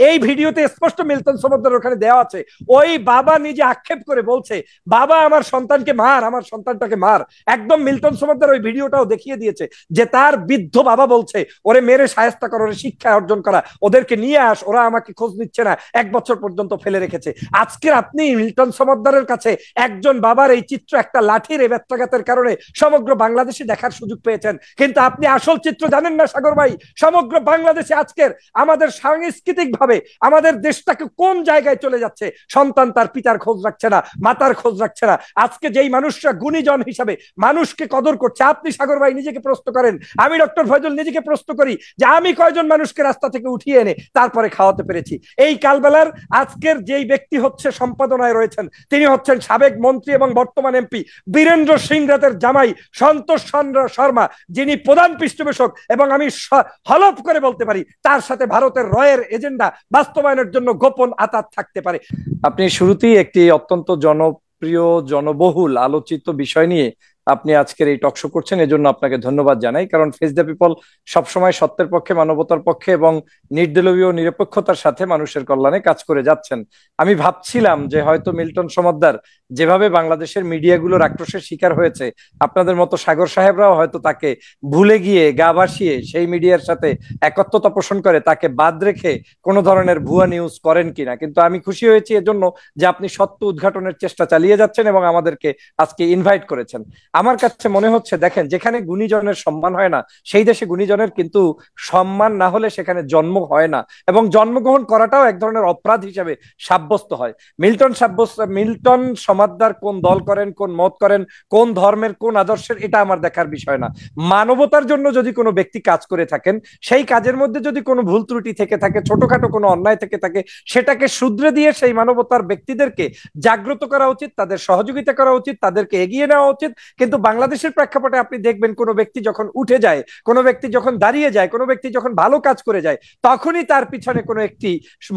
এই ভিডিওতে স্পষ্ট মিল্টন সমাদ্দার ওখানে দেওয়া আছে, ওই বাবা নিজে আক্ষেপ করে বলছে বাবা আমার সন্তানকে মার, আমার সন্তানটাকে মার। একদম মিল্টন সমাদ্দার ওই ভিডিওটাও দেখিয়ে দিয়েছে যে তার বৃদ্ধ বাবা বলছে ওরে মেরে শায়েস্তা কর, ওরে শিক্ষা অর্জন করা, ওদেরকে নিয়ে আস, ওরা আমাকে খোঁজ নিচ্ছে না, 1 বছর পর্যন্ত ফেলে রেখেছে। আজকে আপনি মিল্টন সমাদ্দারের কাছে একজন বাবার এই চিত্র, একটা লাঠির এই ব্যত্রাঘাতের কারণে সমগ্র বাংলাদেশে দেখার সুযোগ পেয়েছেন, কিন্তু আপনি আসল চিত্র জানেন না সাগর ভাই। সমগ্র বাংলাদেশে আজকের আমাদের সাংস্কৃতিক ভাবে আমাদের দেশটাকে কোন জায়গায় চলে যাচ্ছে। সন্তান তার পিতার খোঁজ রাখছে না, মাতার খোঁজ রাখছে না। আজকে যেই মানুষরা গুণীজন হিসাবে মানুষকে কদর করছে, আপনি সাগর ভাই নিজেকে প্রশ্ন করেন, আমি ডক্টর ফয়জুল নিজেকে প্রশ্ন করি যে আমি কয়জন মানুষকে রাস্তা থেকে উঠিয়ে এনে তারপরে খাওয়াতে পেরেছি। এই কালবেলার আজকের যেই ব্যক্তি হচ্ছে সম্পাদনায় রয়েছেন, তিনি হচ্ছেন সাবেক মন্ত্রী এবং বর্তমান এমপি বীরেন্দ্র সিং রাতের জামাই সন্তোষ চন্দ্র শর্মা, যিনি প্রধান পৃষ্ঠপোষক, এবং আমি হলফ করে বলতে পারি তার সাথে ভারতের রয়ের এজেন্ডা বাস্তবায়নের জন্য গোপন আতাত থাকতে পারে। আপনি শুরুতেই একটি অত্যন্ত জনপ্রিয়, জনবহুল আলোচিত বিষয় নিয়ে আপনি আজকের এই টকশো করছেন, এজন্য আপনাকে ধন্যবাদ জানাই। কারণ ফেস দ্য পিপল সবসময় সত্যের পক্ষে, মানবতার পক্ষে এবং নির্দলীয় নিরপেক্ষতার সাথে মানুষের কল্যাণে কাজ করে যাচ্ছেন। আমি ভাবছিলাম যে হয়তো মিল্টন সমাদ্দার যেভাবে বাংলাদেশের মিডিয়াগুলোর আক্রোশের শিকার হয়েছে, আপনাদের মতো সাগর সাহেবরাও হয়তো তাকে ভুলে গিয়ে গা ভাসিয়ে সেই মিডিয়ার সাথে একত্বতা পোষণ করে তাকে বাদ রেখে কোনো ধরনের ভুয়া নিউজ করেন কিনা। কিন্তু আমি খুশি হয়েছি এজন্য যে আপনি সত্য উদ্ঘাটনের চেষ্টা চালিয়ে যাচ্ছেন এবং আমাদেরকে আজকে ইনভাইট করেছেন। আমার কাছে মনে হচ্ছে, দেখেন, যেখানে গুণীজনের সম্মান হয় না সেই দেশে গুণীজনের কিন্তু সম্মান না হলে সেখানে জন্ম হয় না, এবং জন্মগ্রহণ করাটাও এক ধরনের অপরাধ হিসেবে সাব্যস্ত হয়। মিল্টন সমাদ্দার কোন দল করেন, কোন মত করেন, কোন ধর্মের, কোন আদর্শের, এটা আমার দেখার বিষয় না। মানবতার জন্য যদি কোনো ব্যক্তি কাজ করে থাকেন, সেই কাজের মধ্যে যদি কোনো ভুল ত্রুটি থেকে থাকে, ছোটখাটো কোনো অন্যায় থেকে থাকে, সেটাকে শুধরে দিয়ে সেই মানবতার ব্যক্তিদেরকে জাগ্রত করা উচিত, তাদের সহযোগিতা করা উচিত, তাদেরকে এগিয়ে নেওয়া উচিত। কিন্তু বাংলাদেশের প্রেক্ষাপটে আপনি দেখবেন কোনো ব্যক্তি যখন উঠে যায়, কোনো ব্যক্তি যখন দাঁড়িয়ে যায়, কোনো ব্যক্তি যখন ভালো কাজ করে যায়, তখনই তার পিছনে কোনো একটি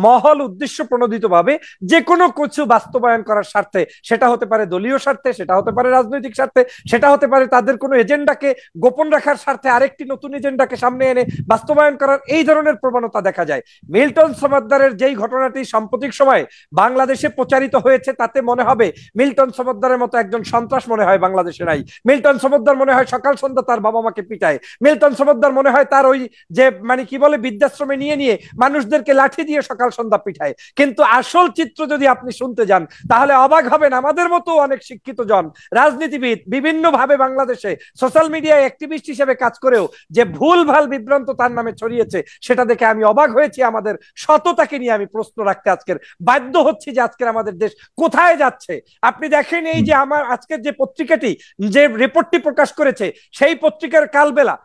মহল উদ্দেশ্য প্রণোদিত ভাবে যে কোনো কিছু বাস্তবায়ন করার স্বার্থে, সেটা হতে পারে দলীয় স্বার্থে, সেটা হতে পারে রাজনৈতিক স্বার্থে, সেটা হতে পারে তাদের কোনো এজেন্ডাকে গোপন রাখার স্বার্থে আরেকটি নতুন এজেন্ডাকে সামনে এনে বাস্তবায়ন করার এই ধরনের প্রবণতা দেখা যায়। মিল্টন সমাদ্দারের যেই ঘটনাটি সাম্প্রতিক সময়ে বাংলাদেশে প্রচারিত হয়েছে, তাতে মনে হবে মিল্টন সমাদ্দারের মতো একজন সন্ত্রাস মনে হয় বাংলাদেশে নাই। মিল্টন সমাদ্দার মনে হয় সকাল সন্ধ্যা তার বাবা মাকে পিটায়। মিল্টন সমাদ্দার মনে হয় তার ওই যে কি বলে বৃদ্ধাশ্রমে নিয়ে নিয়ে মানুষদেরকে লাঠি দিয়ে সকাল সন্ধ্যা পিটায়। কিন্তু আসল চিত্র যদি আপনি শুনতে যান তাহলে অবাক হবেন, আমাদের মতো অনেক শিক্ষিত জন, রাজনীতিবিদ, বিভিন্ন ভাবে বাংলাদেশে সোশ্যাল মিডিয়ায় অ্যাক্টিভিস্ট হিসেবে কাজ করেও যে ভুল ভাল বিভ্রান্ত তার নামে ছড়িয়েছে, সেটা দেখে আমি অবাক হয়েছি। আমাদের সততাকে নিয়ে আমি প্রশ্ন রাখতে আজকের বাধ্য হচ্ছি যে আজকের আমাদের দেশ কোথায় যাচ্ছে। আপনি দেখেন, এই যে আমার আজকের যে পত্রিকাটি যে রিপোর্টটি প্রকাশ করেছে, সেই পত্রিকার কালবেলা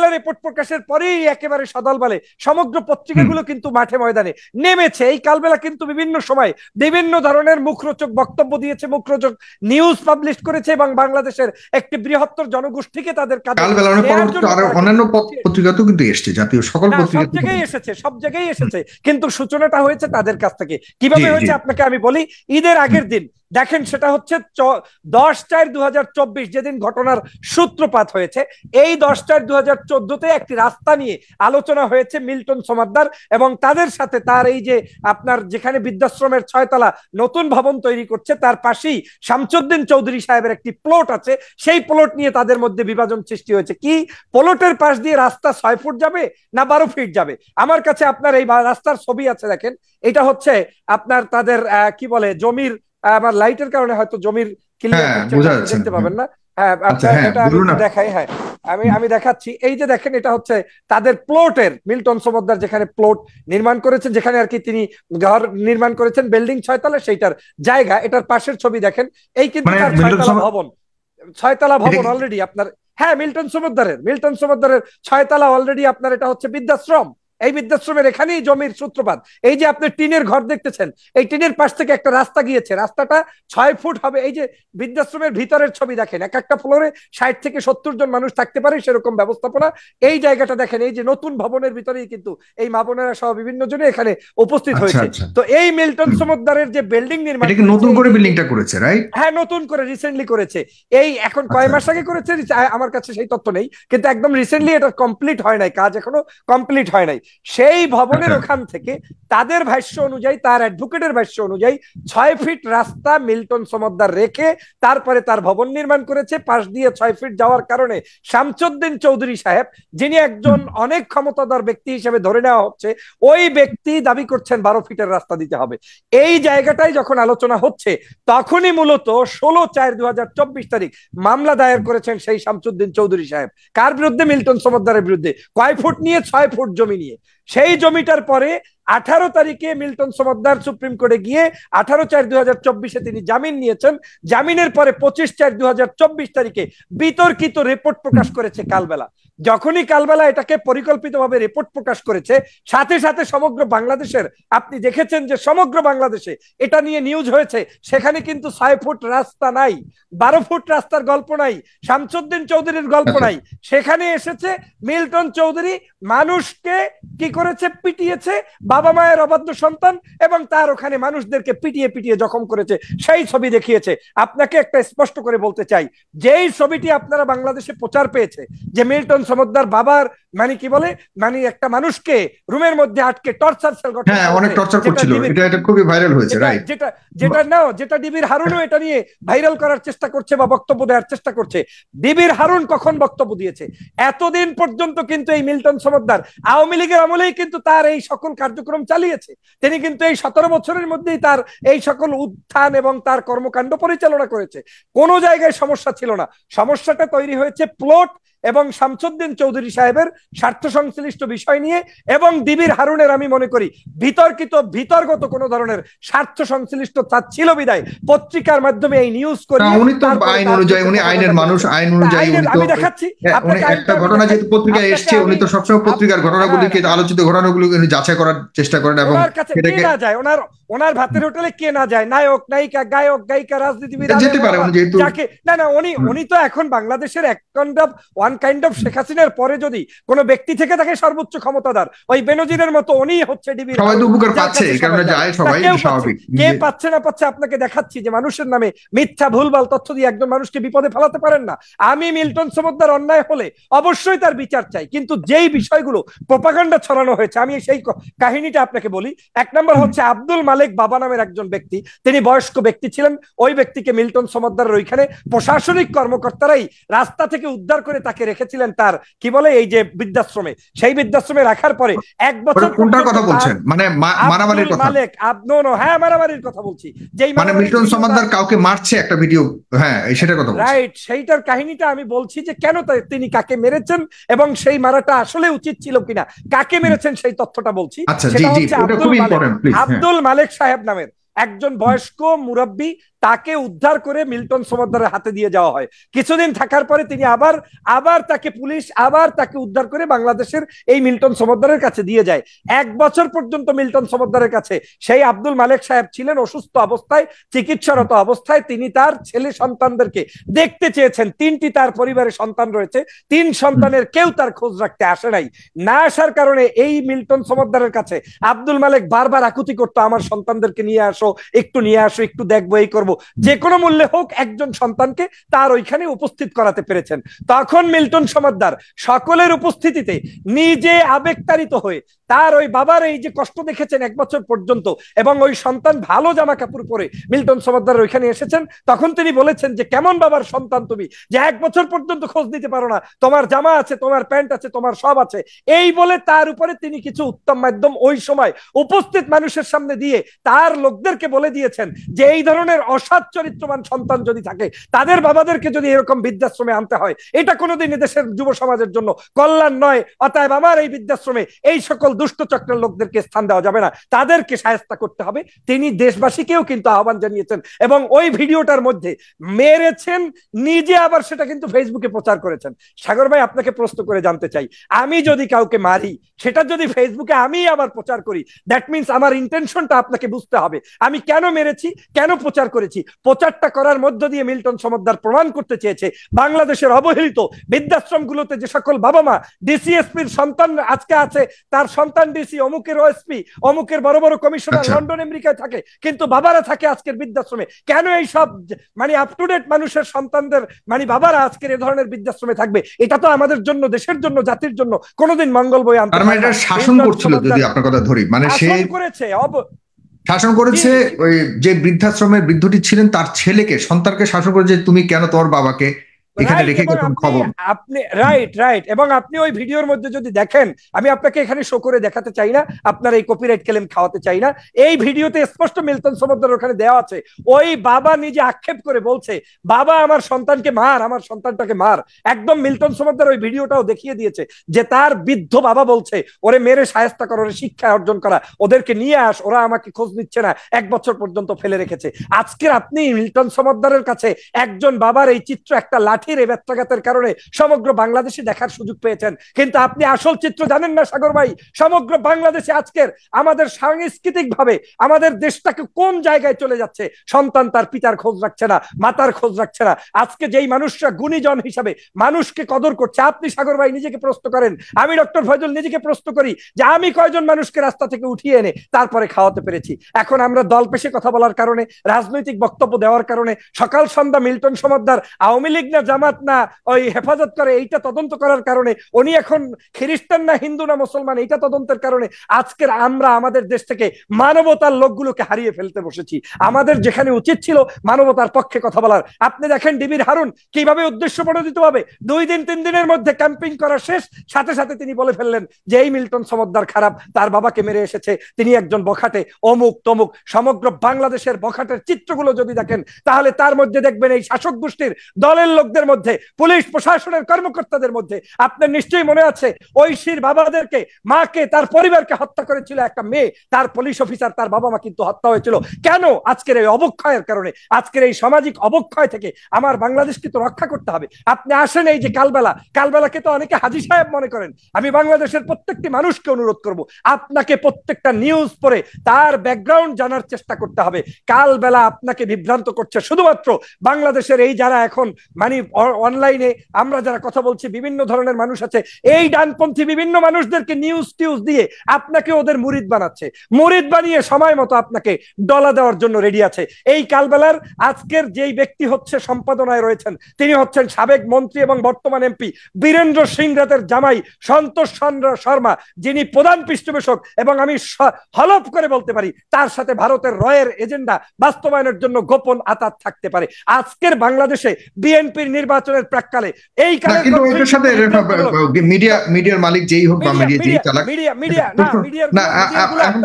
রিপোর্ট প্রকাশের পরেই একেবারে সদলবলে সমগ্র পত্রিকাগুলো কিন্তু মাঠে ময়দানে নেমেছে। এই কালবেলা কিন্তু বিভিন্ন সময় বিভিন্ন ধরনের মুখরোচক বক্তব্য দিয়েছে, মুখরোচক নিউজ পাবলিশ করেছে, এবং বাংলাদেশের একটি বৃহত্তর জনগোষ্ঠীকে তাদের অন্যান্য পত্রিকাতেও কিন্তু এসেছে, জাতীয় সকল পত্রিকা, সব জায়গায় এসেছে, কিন্তু সূচনাটা হয়েছে তাদের কাছ থেকে। কিভাবে হয়েছে আপনাকে আমি বলি। ঈদের আগের দিন দেখেন, সেটা হচ্ছে 10/4/2024, যেদিন ঘটনার সূত্রপাত হয়েছে। এই 10/4/2014 একটি রাস্তা নিয়ে আলোচনা হয়েছে মিল্টন সমাদ্দার এবং তাদের সাথে তার এই যে আপনার যেখানে বৃদ্ধাশ্রমের 6 তলা নতুন ভবন তৈরি করছে, তার পাশেই শামসুদ্দিন চৌধুরী সাহেবের একটি প্লট আছে। সেই প্লট নিয়ে তাদের মধ্যে বিভাজন সৃষ্টি হয়েছে। কি প্লটের পাশ দিয়ে রাস্তা 6 ফুট যাবে না 12 ফিট যাবে? আমার কাছে আপনার এই রাস্তার ছবি আছে, দেখেন। এটা হচ্ছে আপনার তাদের কি বলে জমির, আমার লাইটের কারণে হয়তো জমির ক্লিয়ার দেখতে পাবেন না। হ্যাঁ, এটা আমি দেখাই। হ্যাঁ, আমি দেখাচ্ছি। এই যে দেখেন, এটা হচ্ছে তাদের প্লটের, মিল্টন সমাদ্দার যেখানে প্লট নির্মাণ করেছেন, যেখানে আর কি তিনি ঘর নির্মাণ করেছেন, বিল্ডিং 6 তলা, সেইটার জায়গা। এটার পাশের ছবি দেখেন। এই কিন্তু 6 তলা ভবন অলরেডি আপনার। হ্যাঁ, মিল্টন সমাদ্দারের 6 তলা অলরেডি আপনার। এটা হচ্ছে বৃদ্ধাশ্রম। এই বৃদ্ধাশ্রমের এখানেই জমির সূত্রপাত। এই যে আপনি টিনের ঘর দেখতেছেন, এই টিনের পাশ থেকে একটা রাস্তা গিয়েছে, রাস্তাটা 6 ফুট হবে। এই যে বৃদ্ধাশ্রমের ভিতরের ছবি দেখেন, এক একটা ফ্লোরে 60 থেকে 70 জন মানুষ থাকতে পারে, সেরকম ব্যবস্থাপনা। এই জায়গাটা দেখেন, এই যে নতুন ভবনের ভিতরেই কিন্তু এই মা বোনেরা সহ বিভিন্ন জনে এখানে উপস্থিত হয়েছে। তো এই মিল্টন সমাদ্দারের যে বিল্ডিং নির্মাণ, নতুন করে বিল্ডিংটা করেছে, রাইট? হ্যাঁ, নতুন করে রিসেন্টলি করেছে। এই এখন কয় মাস আগে করেছে আমার কাছে সেই তথ্য নেই, কিন্তু একদম রিসেন্টলি এটা কমপ্লিট হয় নাই, কাজ এখনো কমপ্লিট হয় নাই। সেই ভবনের ওখান থেকে তাদের ভাষ্য অনুযায়ী, তার অ্যাডভোকেটের ভাষ্য অনুযায়ী 6 ফিট রাস্তা মিল্টন সমদ্দার রেখে তারপরে তার ভবন নির্মাণ করেছে। পাশ দিয়ে 6 ফিট যাওয়ার কারণে শামসুদ্দিন চৌধুরী সাহেব, যিনি একজন অনেক ক্ষমতাধর ব্যক্তি হিসেবে ধরে নেওয়া হচ্ছে, ওই ব্যক্তি দাবি করছেন 12 ফিটের রাস্তা দিতে হবে। এই জায়গাটাই যখন আলোচনা হচ্ছে তখনই মূলত 16/4/2024 তারিখ মামলা দায়ের করেছেন সেই শামসুদ্দিন চৌধুরী সাহেব। কার বিরুদ্ধে? মিল্টন সমদ্দারের বিরুদ্ধে। কয় ফুট নিয়ে? 6 ফুট জমি নিয়ে। সেই জমিটার পরে 18 তারিখে মিল্টন সমদ্দার সুপ্রিম কোর্টে গিয়ে 18/4/2024 তিনি জামিন নিয়েছেন। জামিনের পরে 25/4/2024 তারিখে বিতর্কিত রিপোর্ট প্রকাশ করেছে কালবেলা। যখনই কালবেলা এটাকে পরিকল্পিতভাবে রিপোর্ট প্রকাশ করেছে, সাথে সাথে সমগ্র বাংলাদেশের, আপনি দেখেছেন যে সমগ্র বাংলাদেশে এটা নিয়ে নিউজ হয়েছে। সেখানে কিন্তু 6 ফুট রাস্তা নাই, 12 ফুট রাস্তার গল্প নাই, শামসুদ্দিন চৌধুরীর গল্প নাই। সেখানে এসেছে মিল্টন চৌধুরী মানুষকে কি করেছে? পিটিয়েছে, বাবা মায়ের অবাধ্য সন্তান, এবং তার ওখানে মানুষদেরকে পিটিয়ে পিটিয়ে জখম করেছে, সেই ছবি দেখিয়েছে। আপনাকে একটা স্পষ্ট করে বলতে চাই, যেই ছবিটি আপনারা বাংলাদেশে প্রচার পেয়েছে যে মিল্টন সমদ্দার বাবার মানে কি বলে, মানে একটা মানুষকে রুমের মধ্যে আটকে টর্চার সেল গঠন, হ্যাঁ অনেক টর্চার করছিল, এটা খুবই ভাইরাল হয়েছে, রাইট? যেটা ডিবির হারুনও এটা নিয়ে ভাইরাল করার চেষ্টা করছে বা বক্তব্য দেওয়ার চেষ্টা করছে। ডিবির হারুন কখন বক্তব্য দিয়েছে? এতদিন পর্যন্ত কিন্তু এই মিল্টন সমদ্দার আওয়ামী লীগের আমলেই কিন্তু তার এই সকল কার্যক্রম চালিয়েছে। তিনি কিন্তু এই 17 বছরের মধ্যেই তার এই সকল উত্থান এবং তার কর্মকাণ্ড পরিচালনা করেছে। কোনো জায়গায় সমস্যা ছিল না। সমস্যাটা তৈরি হয়েছে প্লট এবং শামসুদ্দিন চৌধুরী সাহেবের স্বার্থ সংশ্লিষ্ট বিষয় নিয়ে, এবং ডিবির হারুনের আমি মনে করি বিতর্গত কোন ধরনের স্বার্থ সংশ্লিষ্ট ছিল বিদায় পত্রিকার মাধ্যমে এই নিউজ করে। উনি তো আইন অনুযায়ী, উনি আইনের মানুষ, আইন অনুযায়ী আমি দেখাচ্ছি আপনাকে একটা ঘটনা যেহেতু পত্রিকায় এসছে, উনি তো সবসময় পত্রিকার ঘটনাগুলিকে, আলোচিত ঘটনাগুলোকে উনি যাচাই করার চেষ্টা করেন। এবং ওনার কাছে কে না যায়, ওনার ভাতের হোটেলে কে না যায়? নায়ক, নায়িকা, গায়ক, গায়িকা, রাজনীতিবিদ, যেতে পারে উনি, যেহেতু না উনি তো এখন বাংলাদেশের ওয়ান কাইন্ড অফ শেখ হাসিনার পরে যদি কোনো ব্যক্তি থেকে থাকে সর্বোচ্চ ক্ষমতাধর, ওই বেনজিরের মতো উনি হচ্ছে ডিবি। সবাই তো উপকার পাচ্ছে, এই কারণে যায় সবাই, স্বাভাবিক। কে পাচ্ছে না পাচ্ছে আপনাকে দেখাচ্ছি যে মানুষের নামে মিথ্যা ভুলভাল তথ্য দিয়ে একজন মানুষকে বিপদে ফেলাতে পারেন না। আমি মিল্টন সমদ্দার অন্যায় হলে অবশ্যই তার বিচার চাই, কিন্তু যেই বিষয়গুলো প্রোপাগান্ডা ছড়ানো হয়েছে, আমি সেই কাহিনীটা আপনাকে বলি। 1 নম্বর হচ্ছে আব্দুল মালেক বাবা নামের একজন ব্যক্তি, তিনি বয়স্ক ব্যক্তি ছিলেন। ওই ব্যক্তিকে মিল্টন সমদ্দারের ওইখানে প্রশাসনিক কর্মকর্তারাই রাস্তা থেকে উদ্ধার করে তাকে রেখেছিলেন তার কি বলে এই যে বৃদ্ধাশ্রমে। সেই বৃদ্ধাশ্রমে রাখার পরে 1 বছর। কোনটার কথা বলছেন? মানে মারামারির কথা? মালেক হ্যাঁ মারামারির কথা বলছি। যেই মানে মিল্টন সমদ্দার কাউকে মারছে একটা ভিডিও, হ্যাঁ সেটার কথা বলছি, রাইট? সেইটার কাহিনীটা আমি বলছি যে কেন তিনি কাকে মেরেছেন এবং সেই মারাটা আসলে উচিত ছিল কিনা, কাকে মেরেছেন সেই তথ্যটা বলছি। সেটা হচ্ছে আব্দুল মালেক সাহেব নামের একজন বয়স্ক মুরব্বী, তাকে উদ্ধার করে মিল্টন সমদ্দারের হাতে দিয়ে যাওয়া হয়। কিছুদিন থাকার পরে তিনি আবার তাকে পুলিশ তাকে উদ্ধার করে বাংলাদেশের এই মিল্টন সমদ্দারের কাছে দিয়ে যায়। 1 বছর পর্যন্ত মিল্টন সমদ্দারের কাছে সেই আব্দুল মালেক সাহেব ছিলেন অসুস্থ অবস্থায়, চিকিৎসারত অবস্থায়। তিনি তার ছেলে সন্তানদেরকে দেখতে চেয়েছেন। 3টি তার পরিবারের সন্তান রয়েছে, 3 সন্তানের কেউ তার খোঁজ রাখতে আসে নাই। না আসার কারণে এই মিল্টন সমদ্দারের কাছে আব্দুল মালেক বারবার আকুতি করতো, আমার সন্তানদেরকে নিয়ে আসো, একটু দেখবো, এই করবো, যে কোনো মূল্যে হোক একজন সন্তানকে তার ওইখানে উপস্থিত করাতে পেরেছেন। তখন মিল্টন সমদ্দার সকলের উপস্থিতিতে নিজে আবেগতাড়িত হয়ে তার ওই বাবার এই যে কষ্ট দেখেছেন 1 বছর পর্যন্ত, এবং ওই সন্তান ভালো জামা কাপড় পরে মিল্টন সমদ্দার ওইখানে এসেছেন, তখন তিনি বলেছেন যে কেমন বাবার সন্তান তুমি, যে 1 বছর পর্যন্ত খোঁজ নিতে পারো না, তোমার জামা আছে, তোমার প্যান্ট আছে, তোমার সব আছে। এই বলে তার উপরে তিনি কিছু উত্তম মাধ্যম ওই সময় উপস্থিত মানুষের সামনে দিয়ে তার লোকদেরকে বলে দিয়েছেন যে এই ধরনের অসৎ চরিত্রবান সন্তান যদি থাকে, তাদের বাবাদেরকে যদি এরকম বৃদ্ধাশ্রমে আনতে হয়, এটা কোনোদিন দেশের যুব সমাজের জন্য কল্যাণ নয়। অতএব আমার এই বৃদ্ধাশ্রমে এই সকল দুষ্ট চক্রের লোকদেরকে স্থান দেওয়া যাবে না, তাদেরকে শায়েস্তা করতে হবে। তিনি দেশবাসীকেও কিন্তু আহ্বান জানিয়েছেন এবং ওই ভিডিওটার মধ্যে মেরেছেন নিজে, আবার সেটা কিন্তু ফেসবুকে প্রচার করেছেন। সাগর ভাই, আপনাকে প্রশ্ন করে জানতে চাই, আমি যদি কাউকে মারি, সেটা যদি ফেসবুকে আমি আবার প্রচার করি, দ্যাট মিনস আমার ইন্টেনশনটা আপনাকে বুঝতে হবে। আমি কেন মেরেছি, কেন প্রচার করেছি, করেছি। প্রচারটা করার মধ্য দিয়ে মিল্টন সমাদ্দার প্রমাণ করতে চেয়েছে বাংলাদেশের অবহেলিত বৃদ্ধাশ্রমগুলোতে যে সকল বাবা মা ডিসিএসপির সন্তান আজকে আছে, তার সন্তান ডিসি, অমুকের ওএসপি, অমুকের বড় বড় কমিশনার লন্ডন আমেরিকায় থাকে, কিন্তু বাবারা থাকে আজকের বৃদ্ধাশ্রমে। কেন এই সব মানে আপ টু ডেট মানুষের সন্তানদের মানে বাবারা আজকের এই ধরনের বৃদ্ধাশ্রমে থাকবে? এটা তো আমাদের জন্য, দেশের জন্য, জাতির জন্য কোনোদিন মঙ্গল বয়ে আনতে পারে না। শাসন করছিল, যদি আপনার কথা ধরি, মানে সে শাসন করেছে। ওই যে বৃদ্ধাশ্রমের বৃদ্ধটি ছিলেন তার ছেলেকে, সন্তানকে শাসন করেছে, তুমি কেন তোমার বাবাকে এখানে রেখে গেছেন খবর। আপনি রাইট এবং আপনি ওই ভিডিওর মধ্যে যদি দেখেন, আমি আপনাকে এখানে শো করে দেখাতে চাই না, আপনার এই কপিরাইট ক্লেম খাওয়াতে চাই না। এই ভিডিওতে স্পষ্ট মিল্টন সমাদ্দার ওখানে দেওয়া আছে, ওই বাবা নিজে আক্ষেপ করে বলছে বাবা আমার সন্তানকে মার, আমার সন্তানটাকে মার। একদম মিল্টন সমাদ্দার ওই ভিডিওটাও দেখিয়ে দিয়েছে যে তার বৃদ্ধ বাবা বলছে ওরে মেরে শায়েস্তা কর, ওরে শিক্ষা অর্জন করা, ওদেরকে নিয়ে আস, ওরা আমাকে খোঁজ নিচ্ছে না, 1 বছর পর্যন্ত ফেলে রেখেছে। আজকে আপনি মিল্টন সমাদ্দারের কাছে একজন বাবার এই চিত্র একটা লাঠি ব্যত্যাঘাতের কারণে সমগ্র বাংলাদেশে দেখার সুযোগ পেয়েছেন, কিন্তু আপনি আসল চিত্র জানেন না সাগর ভাই। সমগ্র বাংলাদেশে আজকের আমাদের সাংস্কৃতিক ভাবে আমাদের দেশটাকে কোন জায়গায় চলে যাচ্ছে। সন্তান তার পিতার খোঁজ রাখছে না, মাতার খোঁজ রাখছে না। আজকে যেই মানুষরা গুণীজন হিসাবে মানুষকে কদর করছে, আপনি সাগর ভাই নিজেকে প্রশ্ন করেন, আমি ডক্টর ফয়জুল নিজেকে প্রশ্ন করি যে আমি কয়জন মানুষকে রাস্তা থেকে উঠিয়ে এনে তারপরে খাওয়াতে পেরেছি। এখন আমরা দল পেশে কথা বলার কারণে, রাজনৈতিক বক্তব্য দেওয়ার কারণে সকাল সন্ধ্যা মিল্টন সমাদ্দার আওয়ামী লীগ না জামাত না ওই হেফাজত করে এইটা তদন্ত করার কারণে, উনি এখন খ্রিস্টান না হিন্দু না মুসলমান এইটা তদন্তের কারণে আজকের আমরা আমাদের দেশ থেকে মানবতার লোকগুলোকে হারিয়ে ফেলতে বসেছি। আমাদের যেখানে উচিত ছিল মানবতার পক্ষে কথা বলার, আপনি দেখেন ডিবির হারুন কিভাবে উদ্দেশ্য প্রণোদিত ভাবে 2 দিন 3 দিনের মধ্যে ক্যাম্পিং করা শেষ, সাথে সাথে তিনি বলে ফেললেন যে এই মিল্টন সমাদ্দার খারাপ, তার বাবাকে মেরে এসেছে, তিনি একজন বখাটে, অমুক তমুক। সমগ্র বাংলাদেশের বখাটের চিত্রগুলো যদি দেখেন তাহলে তার মধ্যে দেখবেন এই শাসক গোষ্ঠীর দলের লোকদের মধ্যে, পুলিশ প্রশাসনের কর্মকর্তাদের মধ্যে। আপনার নিশ্চয়ই মনে আছে ঐশীর বাবাদেরকে, মাকে, তার পরিবারকে হত্যা করেছিল একটা মেয়ে, তার পুলিশ অফিসার, তার বাবা মা কিন্তু হত্যা হয়েছিল। কেন? আজকের এই অবক্ষয়ের কারণে, আজকের এই সামাজিক অবক্ষয় থেকে আমার বাংলাদেশকে তো রক্ষা করতে হবে। আপনি আসেন এই যে কালবেলাকে তো অনেকে হাজী সাহেব মনে করেন, আমি বাংলাদেশের প্রত্যেকটি মানুষকে অনুরোধ করব আপনাকে প্রত্যেকটা নিউজ পড়ে তার ব্যাকগ্রাউন্ড জানার চেষ্টা করতে হবে। কালবেলা আপনাকে বিভ্রান্ত করছে শুধুমাত্র বাংলাদেশের এই যারা এখন মানে অনলাইনে আমরা যারা কথা বলছি, বিভিন্ন ধরনের মানুষ আছে, এই ডানপন্থী বিভিন্ন মানুষদেরকে নিউজ দিয়ে আপনাকে ওদের মুরিদ বানাচ্ছে, মুরিদ বানিয়ে সময় মতো আপনাকে ডলা দেওয়ার জন্য রেডি আছে। এই কালবেলার আজকের যেই ব্যক্তি হচ্ছে সম্পাদনায় রয়েছেন, তিনি হচ্ছেন সাবেক মন্ত্রী এবং বর্তমান এমপি বীরেন্দ্র সিং রাতের জামাই সন্তোষ চন্দ্র শর্মা, যিনি প্রধান পৃষ্ঠপোষক, এবং আমি হলফ করে বলতে পারি তার সাথে ভারতের রয়ের এজেন্ডা বাস্তবায়নের জন্য গোপন আতাত থাকতে পারে। আজকের বাংলাদেশে বিএনপির নির্বাচনের প্রাককালে এই মিডিয়ার মালিক যেই হোক বা মিডিয়া যেই চালাক, এখন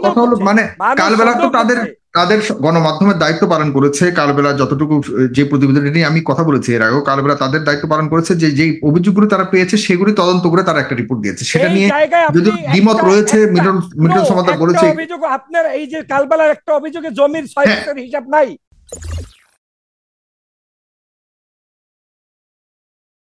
কথা হলো মানে কালবেলা তো তাদের গণমাধ্যমের দায়িত্ব পালন করেছে। কালবেলা যতটুকু যে প্রতিবেদন নিয়ে আমি কথা বলেছি এর আগেও, কালবেলা তাদের দায়িত্ব পালন করেছে যে যেই অভিযোগগুলো তারা পেয়েছে সেগুলি তদন্ত করে তারা একটা রিপোর্ট দিয়েছে। সেটা নিয়ে যদি দ্বিমত রয়েছে, মিল্টন সমাদ্দার বলেছে অভিযোগ আপনার এই যে কালবেলার একটা অভিযোগে জমির 6 হিসাব নাই।